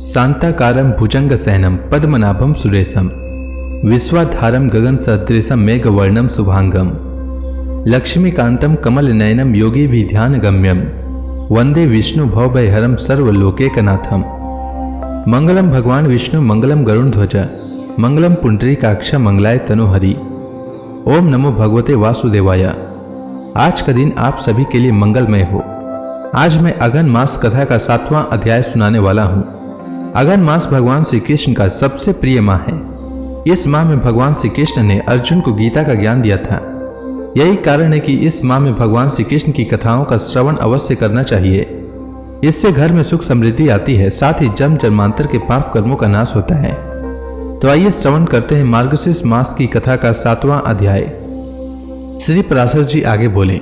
शांताकारं भुजंगशयनं पद्मनाभं सुरेशं विश्वाधारं गगनसदृशं मेघवर्णं शुभांगं लक्ष्मीकान्तं कमलनयनं योगिभिध्यानगम्यं वंदे विष्णु भवभयहरं सर्वलोकैकनाथं। मंगलम भगवान विष्णु मंगलम गरुड़ध्वज मंगलम पुंडरीकाक्ष मंगलाय तनोहरि। ओम नमो भगवते वासुदेवाय। आज का दिन आप सभी के लिए मंगलमय हो। आज मैं अगन मास कथा का 7वां अध्याय सुनाने वाला हूँ। अगन मास भगवान श्री कृष्ण का सबसे प्रिय माह है। इस माह में भगवान श्री कृष्ण ने अर्जुन को गीता का ज्ञान दिया था। यही कारण है कि इस माह में भगवान श्री कृष्ण की कथाओं का श्रवण अवश्य करना चाहिए। इससे घर में सुख समृद्धि आती है, साथ ही जन्म जन्मांतर के पाप कर्मों का नाश होता है। तो आइए श्रवण करते हैं मार्गशीर्ष मास की कथा का 7वां अध्याय। श्री पराशर जी आगे बोले,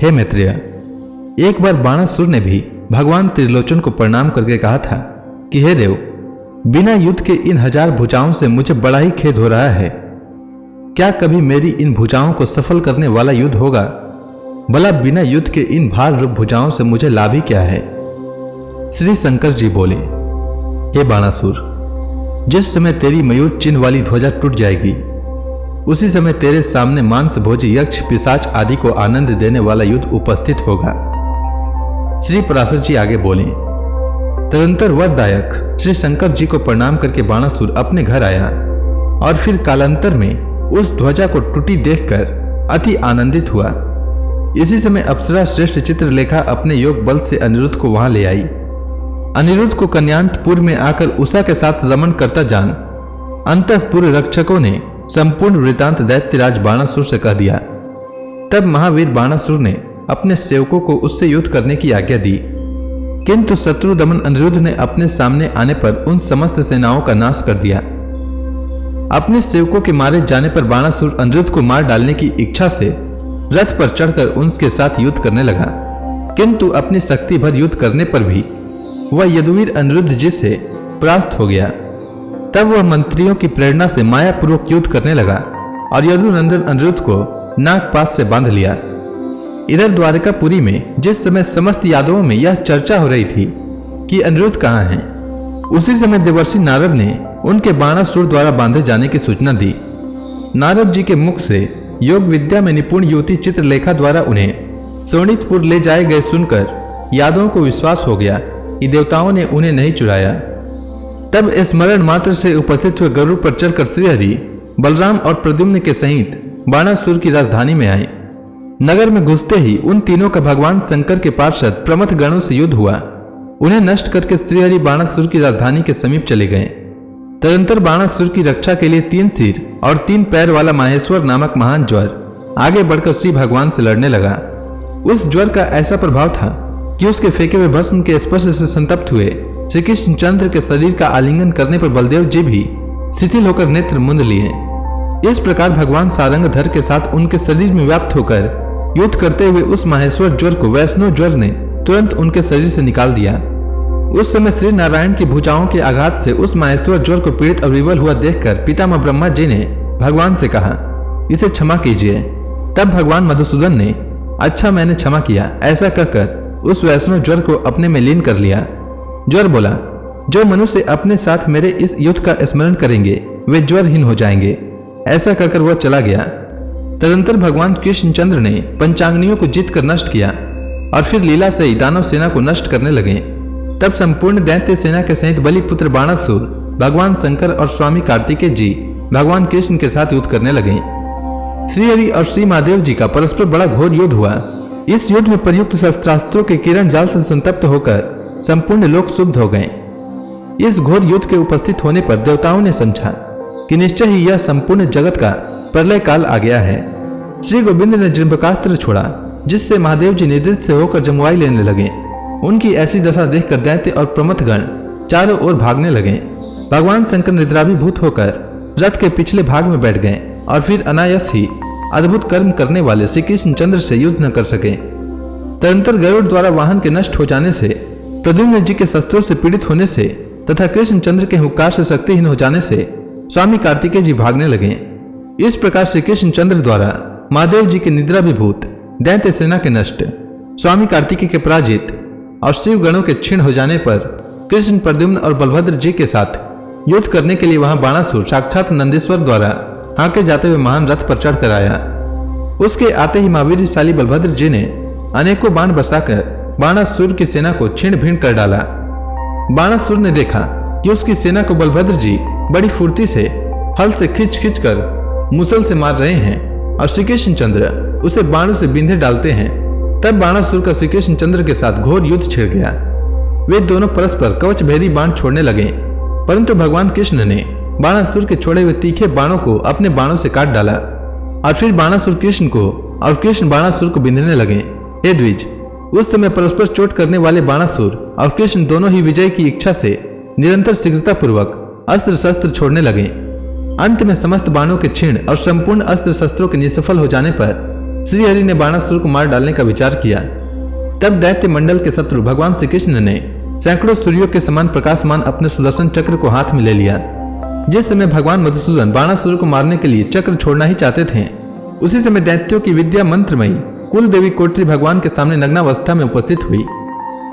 हे मैत्रेय, एक बार बाणासुर ने भी भगवान त्रिलोचन को प्रणाम करके कहा था कि हे देव, बिना युद्ध के इन 1000 भुजाओं से मुझे बड़ा ही खेद हो रहा है। क्या कभी मेरी इन भुजाओं को सफल करने वाला युद्ध होगा? भला बिना युद्ध के इन भार रूप भुजाओं से मुझे लाभ ही क्या है? श्री शंकर जी बोले, हे बाणासुर, जिस समय तेरी मयूर चिन्ह वाली ध्वजा टूट जाएगी, उसी समय तेरे सामने मांस भोजी यक्ष पिशाच आदि को आनंद देने वाला युद्ध उपस्थित होगा। श्री पराशर जी आगे बोले, तदंतर वरदायक श्री शंकर जी को प्रणाम करके बाणासुर अपने घर आया और फिर कालांतर में उस ध्वजा को टूटी देखकर अति आनंदित हुआ। इसी समय अप्सरा श्रेष्ठ चित्रलेखा अपने योग बल से अनिरुद्ध को वहां ले आई। अनिरुद्ध को कन्यांतपुर में आकर उषा के साथ रमण करता जान अंतःपुर रक्षकों ने संपूर्ण वृतांत दैत्यराज बाणासुर से कह दिया। तब महावीर बाणासुर ने अपने सेवकों को उससे युद्ध करने की आज्ञा दी, किंतु शत्रु दमन अनिरुद्ध ने अपने सामने आने पर उन समस्त सेनाओं का नाश कर दिया। अपने सेवकों के मारे जाने पर बाणासुर अनिरुद्ध को मार डालने की इच्छा से रथ पर चढ़कर उनके साथ युद्ध करने लगा, किंतु अपनी शक्ति भर युद्ध करने पर भी वह यदुवीर अनिरुद्ध जी से परास्त हो गया। तब वह मंत्रियों की प्रेरणा से मायापूर्वक युद्ध करने लगा और यदुनंदन अनिरुद्ध को नागपाश से बांध लिया। इधर द्वारकापुरी में जिस समय समस्त यादवों में यह चर्चा हो रही थी कि अनिरुद्ध कहाँ है, उसी समय देवर्षि नारद ने उनके बाणासुर द्वारा बांधे जाने की सूचना दी। नारद जी के मुख से योग विद्या में निपुण युवती चित्रलेखा द्वारा उन्हें सोनितपुर ले जाए गए सुनकर यादवों को विश्वास हो गया कि देवताओं ने उन्हें नहीं चुराया। तब स्मरण मात्र से उपस्थित हुए गरुड़ पर चढ़कर श्रीहरि बलराम और प्रद्युम्न के सहित बाणासुर की राजधानी में आए। नगर में घुसते ही उन तीनों का भगवान शंकर के पार्षद प्रमथ गणों से युद्ध हुआ। उन्हें नष्ट करके श्रीहरि बाणासुर की राजधानी के समीप चले गए। तदंतर बाणासुर की रक्षा के लिए 3 सिर और 3 पैर वाला माहेश्वर नामक महान ज्वर आगे बढ़कर श्री भगवान से लड़ने लगा। उस ज्वर का ऐसा प्रभाव था कि उसके फेंके हुए भस्म के स्पर्श से संतप्त हुए श्री कृष्णचंद्र के शरीर का आलिंगन करने पर बलदेव जी भी शिथिल होकर नेत्र मुंद लिए। इस प्रकार भगवान सारंगधर के साथ उनके शरीर में व्याप्त होकर युद्ध करते हुए उस माहेश्वर ज्वर को वैष्णव ज्वर ने तुरंत उनके शरीर से निकाल दिया। उस समय श्री नारायण की भुजाओं के आघात से उस माहेश्वर ज्वर को पीड़ित और विवल हुआ देखकर पितामह ब्रह्मा जी ने भगवान से कहा, इसे क्षमा कीजिए। तब भगवान मधुसूदन ने, अच्छा मैंने क्षमा किया, ऐसा कहकर उस वैष्णव ज्वर को अपने में लीन कर लिया। ज्वर बोला, जो मनुष्य अपने साथ मेरे इस युद्ध का स्मरण करेंगे वे ज्वरहीन हो जाएंगे। ऐसा कहकर वह चला गया। तदंतर भगवान कृष्णचंद्र ने पंचाग्नियों को जीतकर नष्ट किया और फिर लीला से ही दानव सेना को नष्ट करने लगे। तब संपूर्ण दैत्य सेना के सहित बलिपुत्र बाणासुर भगवान शंकर और स्वामी कार्तिकेय जी भगवान कृष्ण के साथ युद्ध करने लगे। श्रीहरि और श्री महादेव जी का परस्पर बड़ा घोर युद्ध हुआ। इस युद्ध में प्रयुक्त शस्त्रास्त्रों के किरण जाल से संतप्त होकर संपूर्ण लोक शुद्ध हो गए। इस घोर युद्ध के उपस्थित होने पर देवताओं ने समझा कि निश्चय ही यह संपूर्ण जगत का प्रलय काल आ गया है। श्री गोविंद ने जृंभकास्त्र छोड़ा, जिससे महादेव जी निद्रित से होकर जमुआई लेने लगे। उनकी ऐसी दशा देखकर दैत्य और प्रमथगण चारों ओर भागने लगे। भगवान शंकर निद्राभिभूत होकर रथ के पिछले भाग में बैठ गए और फिर अनायास ही अद्भुत कर्म करने वाले श्री कृष्णचंद्र से युद्ध न कर सके। तदंतर गरुड़ द्वारा वाहन के नष्ट हो जाने से, प्रद्युम्न जी के शस्त्रों से पीड़ित होने से तथा कृष्णचंद्र के हुक्कार से शक्तिहीन हो जाने से स्वामी कार्तिकेय जी भागने लगे। इस प्रकार श्री कृष्णचंद्र द्वारा महादेव जी के निद्राभिभूत, दैत्य सेना के नष्ट, स्वामी कार्तिकेय के पराजित और शिव गणों के क्षीण हो जाने पर कृष्ण, प्रद्युम्न और बलभद्र जी के साथ युद्ध करने के लिए वहां बाणासुर साक्षात नंदीश्वर द्वारा हाके जाते हुए महान रथ पर चढ़कर आया। उसके आते ही महावीरशाली बलभद्र जी ने अनेकों बाण बरसाकर बाणासुर की सेना को छिन्न भिन्न कर डाला। बाणासुर ने देखा कि उसकी सेना को बलभद्र जी बड़ी फुर्ती से हल से खींच खींच कर मुसल से मार रहे हैं और श्री कृष्ण चंद्र उसे बाणों से बिंधे डालते हैं। तब बाणासुर का श्री कृष्ण चंद्र के साथ घोर युद्ध छिड़ गया। वे दोनों परस्पर कवच भेदी बाण छोड़ने लगे, परंतु भगवान कृष्ण ने बाणासुर के छोड़े हुए तीखे बाणों को अपने बाणों से काट डाला और फिर बाणासुर कृष्ण को और कृष्ण बाणासुर को बिंधने लगे। हे द्विज, उस समय परस्पर चोट करने वाले बाणासुर और कृष्ण दोनों ही विजय की इच्छा से निरंतर शीघ्रता पूर्वक अस्त्र शस्त्र छोड़ने लगे। अंत में समस्त बाणों के क्षीण और संपूर्ण अस्त्र शस्त्रों के निसफल हो जाने पर श्री हरि ने बाणासुर को मार डालने का विचार किया। तब दैत्य मंडल के शत्रु भगवान श्री कृष्ण ने सैकड़ों सूर्यों के समान प्रकाशमान अपने सुदर्शन चक्र को हाथ में ले लिया। जिस समय भगवान मधुसूदन बाणासुर को मारने के लिए चक्र छोड़ना ही चाहते थे, उसी समय दैत्यों की विद्या मंत्रमयी कुल देवी कोटरी भगवान के सामने नग्नावस्था में उपस्थित हुई।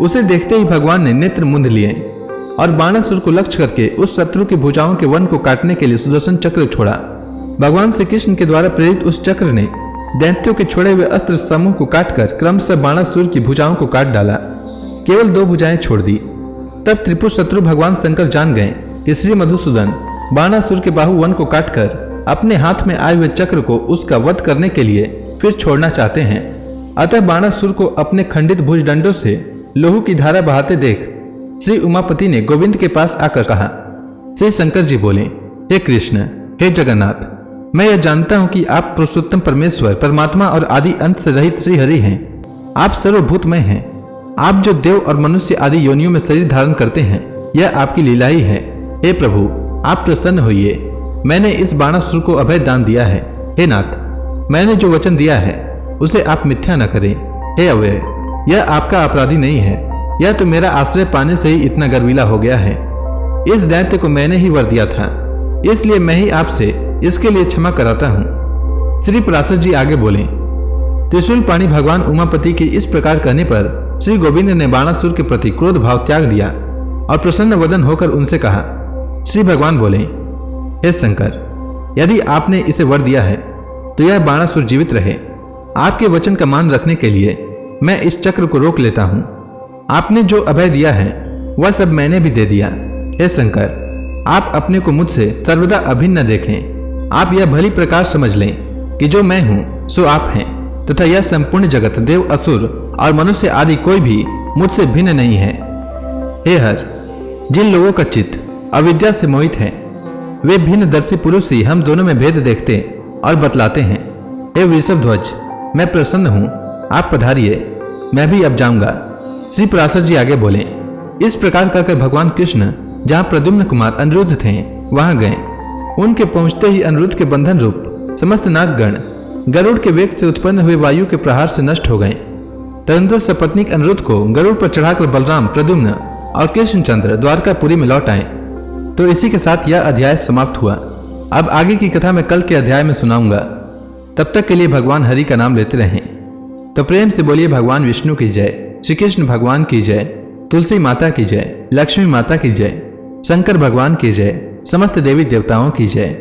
उसे देखते ही भगवान ने नेत्र मूंद लिए और बाणासुर को लक्ष्य करके उस शत्रु की भुजाओं के वन को काटने के लिए सुदर्शन चक्र छोड़ा। भगवान श्री कृष्ण के द्वारा प्रेरित उस चक्र ने दैत्यों के छोड़े हुए अस्त्र समूह को काटकर क्रमशः बाणासुर की भुजाओं को काट डाला, केवल 2 भुजाएं छोड़ दी। तब त्रिपुर शत्रु भगवान शंकर जान गए कि श्री मधुसूदन बाणासुर के बाहु वन को काटकर अपने हाथ में आए हुए चक्र को उसका वध करने के लिए फिर छोड़ना चाहते हैं। अतः बाणासुर को अपने खंडित भुजदंडों से लोहू की धारा बहाते देख श्री उमापति ने गोविंद के पास आकर कहा। श्री शंकर जी बोले, हे कृष्ण, हे जगन्नाथ, मैं यह जानता हूं कि आप पुरुषोत्तम परमेश्वर परमात्मा और आदि अंत से रहित श्री हरि हैं। आप सर्वभूतमय हैं। आप जो देव और मनुष्य आदि योनियों में शरीर धारण करते हैं, यह आपकी लीला ही है। हे प्रभु, आप प्रसन्न होइए। मैंने इस बाणासुर को अभय दान दिया है। हे नाथ, मैंने जो वचन दिया है उसे आप मिथ्या न करें। हे अव्यय, यह आपका अपराधी नहीं है। यह तो मेरा आश्रय पाने से ही इतना गर्वीला हो गया है। इस दैत्य को मैंने ही वर दिया था, इसलिए मैं ही आपसे इसके लिए क्षमा कराता हूँ। श्री पराशर जी आगे बोले, त्रिशूल पाणी भगवान उमापति के इस प्रकार कहने पर श्री गोविंद ने बाणासुर के प्रति क्रोध भाव त्याग दिया और प्रसन्न वदन होकर उनसे कहा। श्री भगवान बोले, हे शंकर, यदि आपने इसे वर दिया है तो यह बाणासुर जीवित रहे। आपके वचन का मान रखने के लिए मैं इस चक्र को रोक लेता हूँ। आपने जो अभय दिया है वह सब मैंने भी दे दिया। हे शंकर, आप अपने को मुझसे सर्वदा अभिन्न न देखें। आप यह भली प्रकार समझ लें कि जो मैं हूँ सो आप हैं, तथा यह संपूर्ण जगत देव, असुर और मनुष्य आदि कोई भी मुझसे भिन्न नहीं है। हे हर, जिन लोगों का चित्त अविद्या से मोहित है, वे भिन्न दर्शी पुरुष ही हम दोनों में भेद देखते और बतलाते हैं। हे वृषभ ध्वज, मैं प्रसन्न हूँ, आप पधारिए, मैं भी अब जाऊंगा। श्री पराशर जी आगे बोले, इस प्रकार कहकर भगवान कृष्ण जहाँ प्रद्युम्न कुमार अनिरुद्ध थे वहां गए। उनके पहुंचते ही अनिरुद्ध के बंधन रूप समस्त नागगण गरुड़ के वेग से उत्पन्न हुए वायु के प्रहार से नष्ट हो गए। तदंतर सपत्नीक अनिरुद्ध को गरुड़ पर चढ़ाकर बलराम, प्रद्युम्न और कृष्णचंद्र द्वारकापुरी में लौट आए। तो इसी के साथ यह अध्याय समाप्त हुआ। अब आगे की कथा मैं कल के अध्याय में सुनाऊंगा। तब तक के लिए भगवान हरि का नाम लेते रहें। तो प्रेम से बोलिए भगवान विष्णु की जय, श्री कृष्ण भगवान की जय, तुलसी माता की जय, लक्ष्मी माता की जय, शंकर भगवान की जय, समस्त देवी देवताओं की जय।